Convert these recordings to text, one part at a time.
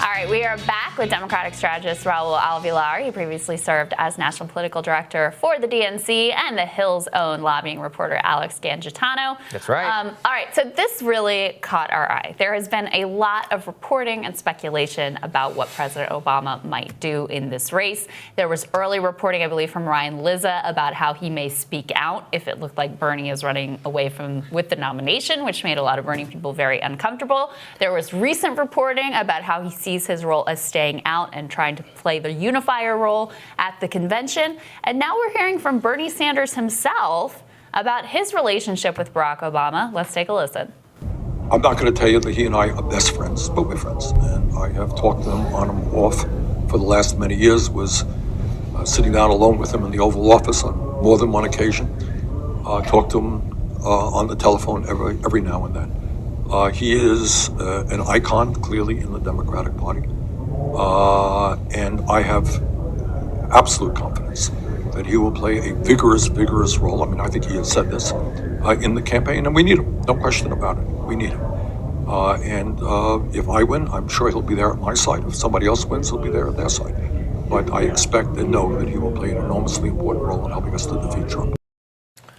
All right, we are back with Democratic strategist Raul Alvilar. He previously served as national political director for the DNC and the Hill's own lobbying reporter Alex Gangitano. That's right. All right, so this really caught our eye. There has been a lot of reporting and speculation about what President Obama might do in this race. There was early reporting, I believe, from Ryan Lizza about how he may speak out if it looked like Bernie is running away with the nomination, which made a lot of Bernie people very uncomfortable. There was recent reporting about how he sees his role as staying out and trying to play the unifier role at the convention. And now we're hearing from Bernie Sanders himself about his relationship with Barack Obama. Let's take a listen. I'm not going to tell you that he and I are best friends, but we're friends. And I have talked to him on and off for the last many years, was sitting down alone with him in the Oval Office on more than one occasion. Talked to him on the telephone every now and then. He is an icon, clearly, in the Democratic Party. And I have absolute confidence that he will play a vigorous role. I mean, I think he has said this in the campaign, and we need him. No question about it. We need him. And if I win, I'm sure he'll be there at my side. If somebody else wins, he'll be there at their side. But I expect and know that he will play an enormously important role in helping us to defeat Trump.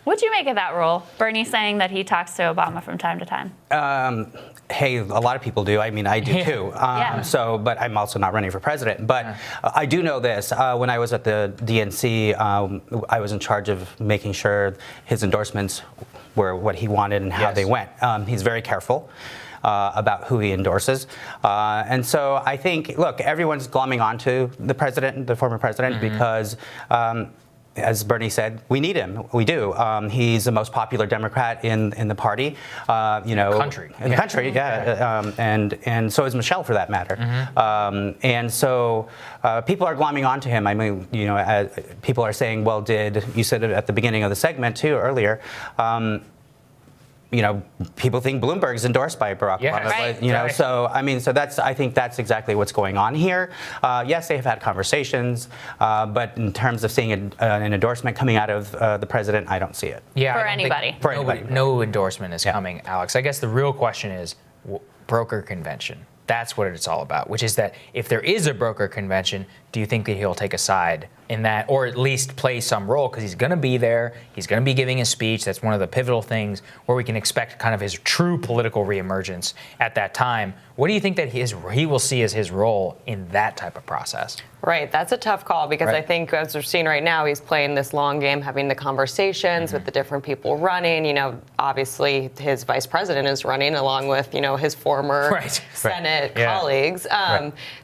What'd you make of that role? Bernie saying that he talks to Obama from time to time. Hey, a lot of people do. I mean, I do too. But I'm also not running for president. But I do know this. When I was at the DNC, I was in charge of making sure his endorsements were what he wanted and how they went. He's very careful about who he endorses. And so I think, look, everyone's glomming onto the president, the former president, because as Bernie said, we need him. We do. He's the most popular Democrat in the party. In the country. And so is Michelle, for that matter. And so people are glomming onto him. I mean, people are saying, well, you said it at the beginning of the segment too earlier. People think Bloomberg's endorsed by Barack Obama. Right. So I think that's exactly what's going on here. Yes, they have had conversations, but in terms of seeing an endorsement coming out of the president, I don't see it. Yeah, for anybody. No endorsement is coming, Alex. I guess the real question is broker convention. That's what it's all about, which is that if there is a broker convention, do you think that he'll take a side in that, or at least play some role? Because he's going to be there. He's going to be giving a speech. That's one of the pivotal things where we can expect kind of his true political reemergence at that time. What do you think that he will see as his role in that type of process? Right. That's a tough call because I think, as we're seeing right now, he's playing this long game, having the conversations with the different people running. Obviously, his vice president is running along with, his former Senate colleagues.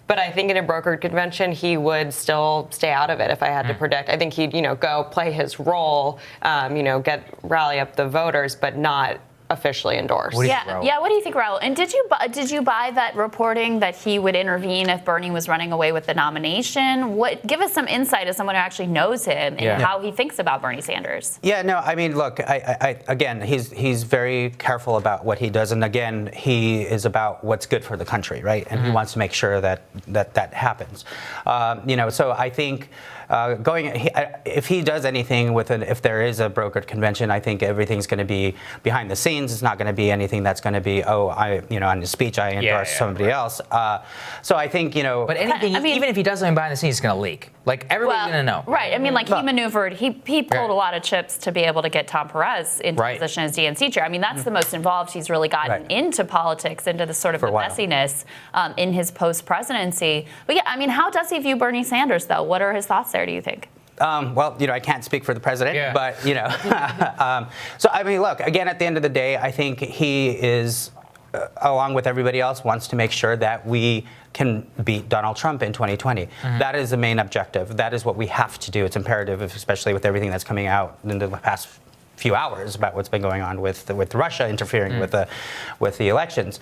But I think in a brokered convention, he would still stay out of it if I had to predict. I think he'd, go play his role, rally up the voters, but not officially endorsed. What do you think, Raul? And did you buy that reporting that he would intervene if Bernie was running away with the nomination? Give us some insight as someone who actually knows him and how he thinks about Bernie Sanders. Yeah, no, I mean, look, again, he's very careful about what he does, and again, he is about what's good for the country, right? And he wants to make sure that happens. So I think. If he does anything if there is a brokered convention, I think everything's going to be behind the scenes. It's not going to be anything that's going to be, on his speech I endorse somebody else. So I think, But anything, even if he does something behind the scenes, it's going to leak. Like, everybody's going to know. Right. I mean, he maneuvered, he pulled a lot of chips to be able to get Tom Perez into position as DNC chair. I mean, that's the most involved he's really gotten into politics, into the sort of the messiness in his post-presidency. But yeah, I mean, how does he view Bernie Sanders, though? What are his thoughts there, do you think? I can't speak for the president, but, so, I mean, look, again, at the end of the day, I think he is, along with everybody else, wants to make sure that we can beat Donald Trump in 2020. That is the main objective. That is what we have to do. It's imperative, especially with everything that's coming out in the past few hours about what's been going on with Russia interfering with the elections.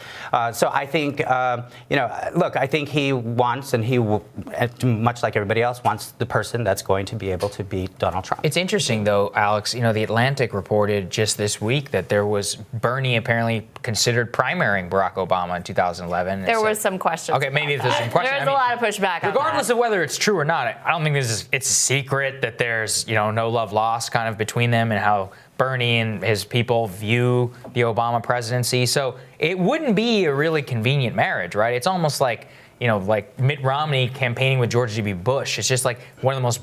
So I think look, I think he wants, and he will, much like everybody else, wants the person that's going to be able to beat Donald Trump. It's interesting though, Alex. The Atlantic reported just this week that there was Bernie apparently considered primarying Barack Obama in 2011. There was some questions. Okay, maybe there's some questions. There's a lot of pushback. Regardless of whether it's true or not, I don't think it's a secret that there's no love lost kind of between them and how Bernie and his people view the Obama presidency. So it wouldn't be a really convenient marriage, right? It's almost like like Mitt Romney campaigning with George W. Bush. It's just like one of the most.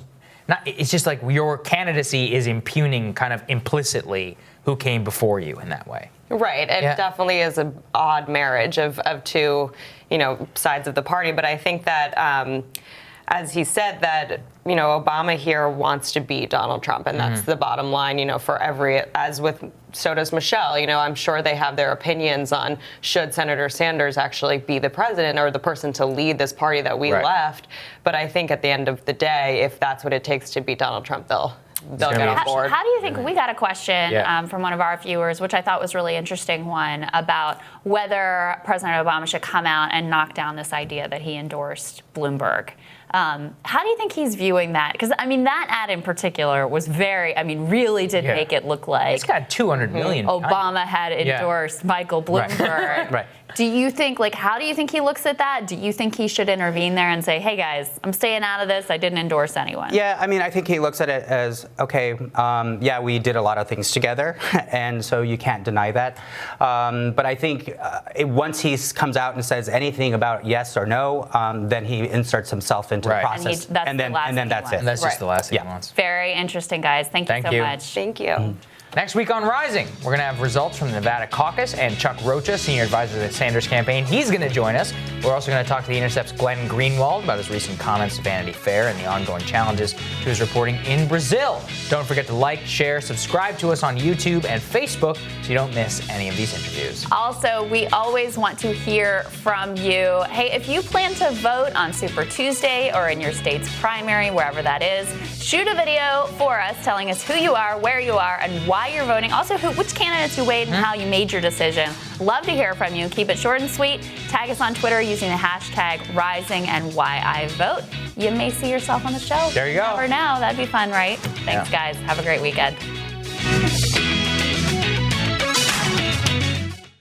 It's just like your candidacy is impugning kind of implicitly who came before you in that way. Right. It definitely is an odd marriage of two, sides of the party. But I think that, as he said, that, Obama here wants to beat Donald Trump. And that's the bottom line, for so does Michelle. I'm sure they have their opinions on should Senator Sanders actually be the president or the person to lead this party that we left. But I think at the end of the day, if that's what it takes to beat Donald Trump, they'll get on board. How do you think, we got a question from one of our viewers, which I thought was a really interesting one, about whether President Obama should come out and knock down this idea that he endorsed Bloomberg. How do you think he's viewing that? Because, that ad in particular was really did make it look like it's got 200 million. Obama had endorsed Michael Bloomberg. Right. Do you think, how do you think he looks at that? Do you think he should intervene there and say, hey guys, I'm staying out of this, I didn't endorse anyone? Yeah, I think he looks at it as, okay, we did a lot of things together, and so you can't deny that. But I think once he comes out and says anything about yes or no, then he inserts himself into the process. And then that's it. And that's just the last thing he wants. Very interesting, guys. Thank you so much. Thank you. Next week on Rising, we're going to have results from the Nevada caucus, and Chuck Rocha, senior advisor to the Sanders campaign, he's going to join us. We're also going to talk to The Intercept's Glenn Greenwald about his recent comments to Vanity Fair and the ongoing challenges to his reporting in Brazil. Don't forget to like, share, subscribe to us on YouTube and Facebook so you don't miss any of these interviews. Also, we always want to hear from you. Hey, if you plan to vote on Super Tuesday or in your state's primary, wherever that is, shoot a video for us telling us who you are, where you are, and why you're voting. Also, which candidates you weighed and how you made your decision. Love to hear from you. Keep it short and sweet. Tag us on Twitter using the hashtag #RisingAndWhyIVote. You may see yourself on the show. There you go. Never know. That'd be fun, right? Thanks, guys. Have a great weekend.